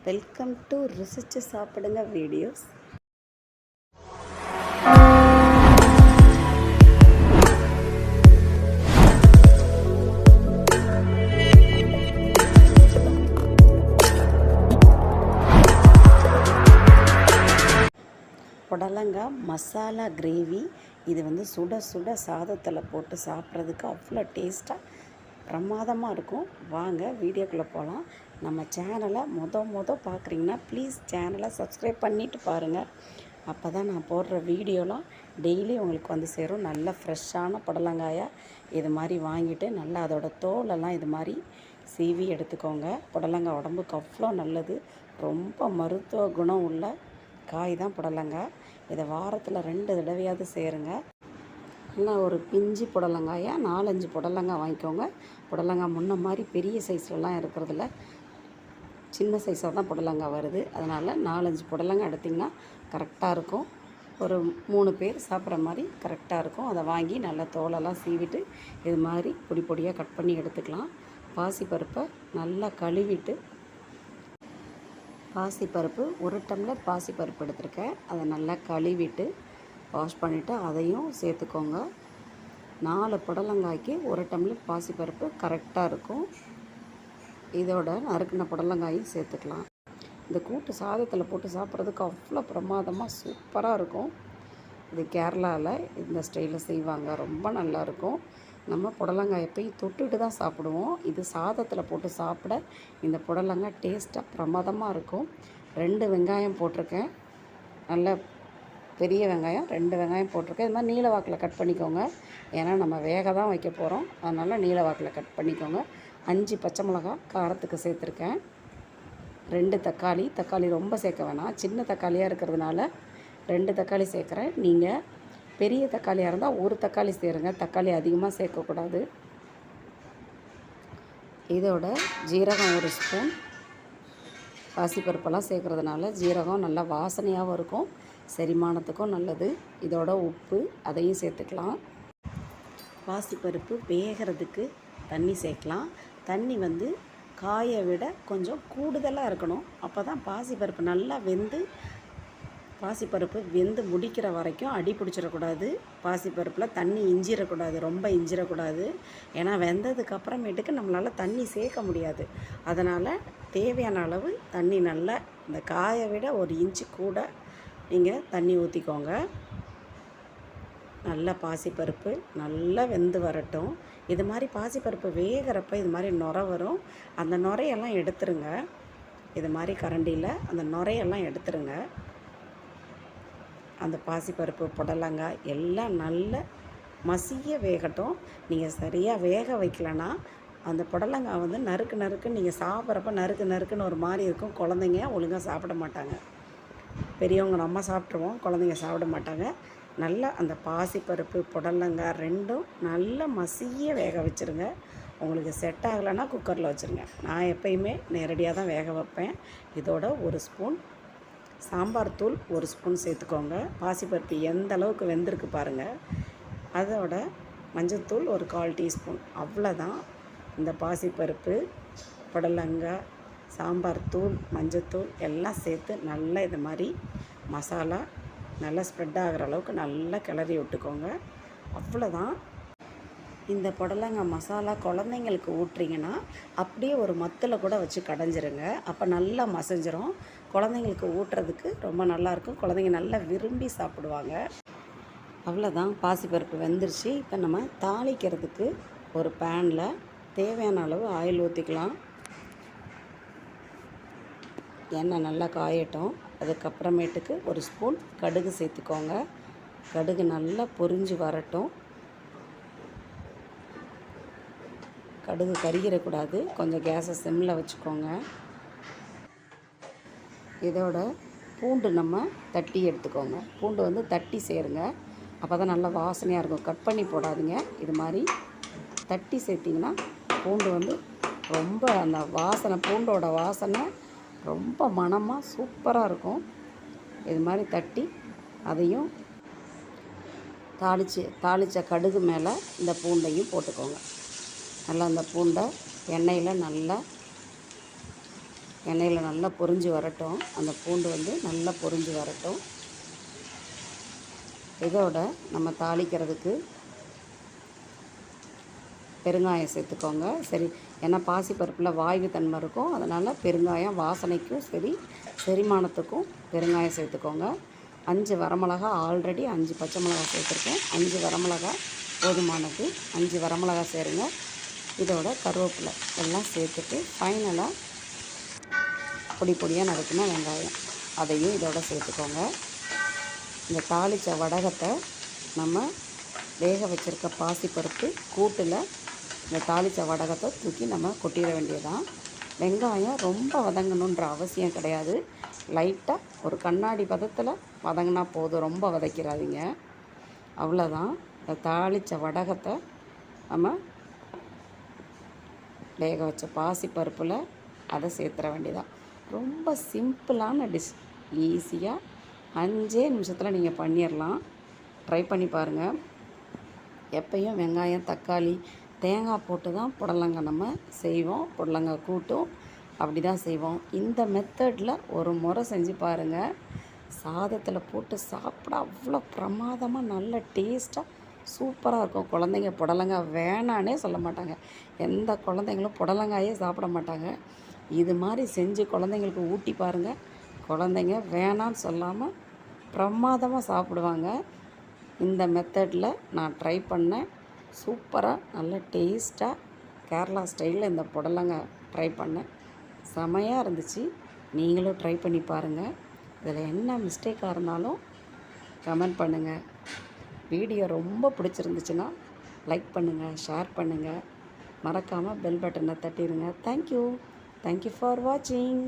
Welcome to ருசிச்சு சாப்பிடுங்க videos. புடலங்காய் மசாலா கிரேவி. இது சுட சுட சாதத்தில் போட்டு சாப்பிட்றதுக்கு அவ்வளோ டேஸ்ட்டாக பிரமாதமாக இருக்கும். வாங்க வீடியோக்குள்ளே போகலாம். நம்ம சேனலை மொத பார்க்குறீங்கன்னா ப்ளீஸ் சேனலை சப்ஸ்கிரைப் பண்ணிவிட்டு பாருங்கள். அப்போ தான் நான் போடுற வீடியோலாம் டெய்லி உங்களுக்கு வந்து சேரும். நல்ல ஃப்ரெஷ்ஷான புடலங்காயாக இது மாதிரி வாங்கிட்டு நல்லா அதோட தோலெல்லாம் இது மாதிரி சீவி எடுத்துக்கோங்க. புடலங்காய் உடம்புக்கு அவ்வளோ நல்லது. ரொம்ப மருத்துவ குணம் உள்ள காய் தான் புடலங்காய். இதை வாரத்தில் 2 தடவையாவது சேருங்க. நல்லா ஒரு பிஞ்சு புடலங்காயை 4-5 புடலங்காய் வாங்கிக்கோங்க. புடலங்காய் முன்ன மாதிரி பெரிய சைஸ்லலாம் இருக்கிறதில்ல, சின்ன சைஸாக தான் புடலங்காய் வருது. அதனால் 4-5 புடலங்காய் எடுத்திங்கன்னா கரெக்டாக இருக்கும். ஒரு 3 பேர் சாப்பிட்ற மாதிரி கரெக்டாக இருக்கும். அதை வாங்கி நல்லா தோலெல்லாம் சீவிட்டு இது மாதிரி பொடி பொடியாக கட் பண்ணி எடுத்துக்கலாம். பாசிப்பருப்பை நல்லா கழுவிட்டு, பாசிப்பருப்பு 1 டம்ளர் பாசிப்பருப்பு எடுத்துருக்கேன். அதை நல்லா கழுவிட்டு வாஷ் பண்ணிவிட்டு அதையும் சேர்த்துக்கோங்க. 4 புடலங்காய்க்கு 1 டம்ளர் பாசிப்பருப்பு கரெக்டாக இருக்கும். இதோட நறுக்கின புடலங்காயும் சேர்த்துக்கலாம். இந்த கூட்டு சாதத்தில் போட்டு சாப்பிட்றதுக்கு அவ்வளோ பிரமாதமாக சூப்பராக இருக்கும். இது கேரளாவில் இந்த ஸ்டைலில் செய்வாங்க. ரொம்ப நல்லாயிருக்கும். நம்ம புடலங்காய் எப்பயும் தொட்டுட்டு தான் சாப்பிடுவோம். இது சாதத்தில் போட்டு சாப்பிட இந்த புடலங்காய் டேஸ்ட்டாக பிரமாதமாக இருக்கும். 2 வெங்காயம் போட்டிருக்கேன். நல்ல பெரிய வெங்காயம் 2 வெங்காயம் போட்டிருக்கேன். இது மாதிரி நீல வாக்கில் கட் பண்ணிக்கோங்க. ஏன்னா நம்ம வேக தான் வைக்க போகிறோம். அதனால் நீல வாக்கில் கட் பண்ணிக்கோங்க. 5 பச்சை மிளகாய் காரத்துக்கு சேர்த்துருக்கேன். 2 தக்காளி ரொம்ப சேர்க்க வேணாம். சின்ன தக்காளியாக இருக்கிறதுனால 2 தக்காளி சேர்க்குறேன். நீங்கள் பெரிய தக்காளியாக இருந்தால் 1 தக்காளி சேருங்க. தக்காளி அதிகமாக சேர்க்கக்கூடாது. இதோட ஜீரகம் 1 ஸ்பூன். பாசிப்பருப்பெல்லாம் சேர்க்குறதுனால ஜீரகம் நல்லா வாசனையாகவும் இருக்கும், செரிமானத்துக்கும் நல்லது. இதோட உப்பு அதையும் சேர்த்துக்கலாம். பாசிப்பருப்பு வேகிறதுக்கு தண்ணி சேர்க்கலாம். தண்ணி காயை விட கொஞ்சம் கூடுதலாக இருக்கணும். அப்போ தான் பாசிப்பருப்பு வெந்து முடிக்கிற வரைக்கும் அடி பிடிச்சிடக்கூடாது. பாசிப்பருப்பில் தண்ணி இஞ்சிடக்கூடாது, ரொம்ப இஞ்சிடக்கூடாது. ஏன்னா வெந்ததுக்கப்புறமேட்டுக்கு நம்மளால் தண்ணி சேர்க்க முடியாது. அதனால் தேவையான அளவு தண்ணி நல்லா இந்த காயை விட 1 இன்ச்சு கூட நீங்கள் தண்ணி ஊற்றிக்கோங்க. நல்லா பாசிப்பருப்பு நல்லா வெந்து வரட்டும். இது மாதிரி பாசிப்பருப்பு வேகிறப்ப இது மாதிரி நுரை வரும். அந்த நுரையெல்லாம் எடுத்துருங்க. இது மாதிரி கரண்டியில் அந்த நுரையெல்லாம் எடுத்துருங்க. அந்த பாசிப்பருப்பு புடலங்காய் எல்லாம் நல்ல மசிய வேகட்டும். நீங்கள் சரியாக வேக வைக்கலன்னா அந்த புடலங்காய் நறுக்கு நீங்கள் சாப்பிட்றப்ப நறுக்குன்னு ஒரு மாதிரி இருக்கும். குழந்தைங்க ஒழுங்காக சாப்பிட மாட்டாங்க. பெரியவங்க நம்ம சாப்பிட்ருவோம், குழந்தைங்க சாப்பிட மாட்டாங்க. நல்லா அந்த பாசிப்பருப்பு புடலங்காய் 2ம் நல்லா மசிய வேக வச்சுருங்க. உங்களுக்கு செட் ஆகலைன்னா குக்கரில் வச்சுருங்க. நான் எப்பயுமே நேரடியாக தான் வேக வைப்பேன். இதோட 1 ஸ்பூன் சாம்பார் தூள் 1 ஸ்பூன் சேர்த்துக்கோங்க. பாசிப்பருப்பு எந்த அளவுக்கு வெந்திருக்கு பாருங்கள். அதோட மஞ்சள்தூள் ஒரு 1/4 டீஸ்பூன். அவ்வளோதான். இந்த பாசிப்பருப்பு புடலங்காய் சாம்பார் தூள் மஞ்சத்தூள் எல்லாம் சேர்த்து நல்லா இது மாதிரி மசாலா நல்லா ஸ்ப்ரெட் ஆகிற அளவுக்கு நல்லா கிளறி விட்டுக்கோங்க. அவ்வளோதான். இந்த புடலங்காய் மசாலா குழந்தைங்களுக்கு ஊட்டுறீங்கன்னா அப்படியே ஒரு மத்தில் கூட வச்சு கடைஞ்சிருங்க. அப்போ நல்லா மசிஞ்சிரும். குழந்தைங்களுக்கு ஊட்டுறதுக்கு ரொம்ப நல்லாயிருக்கும். குழந்தைங்க நல்லா விரும்பி சாப்பிடுவாங்க. அவ்வளோதான். பாசிப்பருப்பு வெந்துருச்சு. இப்போ நம்ம தாளிக்கிறதுக்கு ஒரு பேனில் தேவையான அளவு ஆயில் ஊற்றிக்கலாம். எண்ணெய் நல்லா காயட்டும். அதுக்கப்புறமேட்டுக்கு 1 ஸ்பூன் கடுகு சேர்த்துக்கோங்க. கடுகு நல்லா பொரிஞ்சு வரட்டும். கடுகு கருகிடக்கூடாது. கொஞ்சம் கேஸை சிம்மில் வச்சுக்கோங்க. இதோட பூண்டு நம்ம தட்டி எடுத்துக்கோங்க. பூண்டு தட்டி சேருங்க. அப்போ தான் நல்லா வாசனையாக இருக்கும். கட் பண்ணி போடாதீங்க. இது மாதிரி தட்டி சேர்த்திங்கன்னா பூண்டு ரொம்ப அந்த வாசனை, பூண்டோட வாசனை ரொம்ப மணமாக சூப்பராக இருக்கும். இது மாதிரி தட்டி அதையும் தாளித்த கடுகு மேலே இந்த பூண்டையும் போட்டுக்கோங்க. நல்லா அந்த பூண்டை எண்ணெயில் நல்லா எண்ணெயில் நல்லா பொரிஞ்சு வரட்டும். அந்த பூண்டு வந்து நல்லா பொரிஞ்சு வரட்டும். இதோட நம்ம தாளிக்கிறதுக்கு பெருங்காயம் சேர்த்துக்கோங்க. சரி, ஏன்னா பாசிப்பருப்பில் வாய்வு தன்மை இருக்கும். அதனால் பெருங்காயம் வாசனைக்கும் சரி, செரிமானத்துக்கும் பெருங்காயம் சேர்த்துக்கோங்க. 5 வரமிளகா, ஆல்ரெடி 5 பச்சை மிளகா சேர்த்துருக்கேன். 5 வரமிளகா போதுமானது. 5 வரமிளகா சேருங்க. இதோட கருவேப்பிலை எல்லாம் சேர்த்துட்டு ஃபைனலாக பொடி பொடியாக நறுக்கின வெங்காயம் அதையும் இதோட சேர்த்துக்கோங்க. இந்த தாளித்த வடகத்தை நம்ம வேக வச்சுருக்க பாசிப்பருப்பு கூட்டில் இந்த தாளித்த வடகத்தை தூக்கி நம்ம கொட்டிட வேண்டியதான். வெங்காயம் ரொம்ப வதங்கணுன்ற அவசியம் கிடையாது. லைட்டாக ஒரு கண்ணாடி பதத்தில் வதங்கினா போதும், ரொம்ப வதக்கிறாதீங்க. அவ்வளோதான். இந்த தாளித்த வடகத்தை நம்ம வேக வச்ச பாசிப்பருப்பில் அதை சேர்த்துற வேண்டியதான். ரொம்ப சிம்பிளான டிஷ். ஈஸியாக 5 நிமிஷத்தில் நீங்கள் பண்ணிடலாம். ட்ரை பண்ணி பாருங்கள். எப்பயும் வெங்காயம், தக்காளி, தேங்காய் போட்டு தான் புடலங்காய் நம்ம செய்வோம். புடலங்காய் கூட்டும் அப்படி தான் செய்வோம். இந்த மெத்தடில் ஒரு முறை செஞ்சு பாருங்கள். சாதத்தில் போட்டு சாப்பிட அவ்வளோ பிரமாதமாக நல்ல டேஸ்ட்டாக சூப்பராக இருக்கும். குழந்தைங்க புடலங்காய் வேணான்னே சொல்ல மாட்டாங்க. எந்த குழந்தைங்களும் புடலங்காயே சாப்பிட மாட்டாங்க. இது மாதிரி செஞ்சு குழந்தைங்களுக்கு ஊட்டி பாருங்கள். குழந்தைங்க வேணான்னு சொல்லாமல் பிரமாதமாக சாப்பிடுவாங்க. இந்த மெத்தடில் நான் ட்ரை பண்ணேன். சூப்பராக நல்ல டேஸ்ட்டாக கேரளா ஸ்டைலில் இந்த புடலங்காய் ட்ரை பண்ணேன். செமையாக இருந்துச்சு. நீங்களும் ட்ரை பண்ணி பாருங்கள். இதில் என்ன மிஸ்டேக்காக இருந்தாலும் கமெண்ட் பண்ணுங்கள். வீடியோ ரொம்ப பிடிச்சிருந்துச்சுன்னா லைக் பண்ணுங்கள், ஷேர் பண்ணுங்கள். மறக்காமல் பெல் பட்டனை தட்டிடுங்க. தேங்க்யூ ஃபார் வாட்சிங்.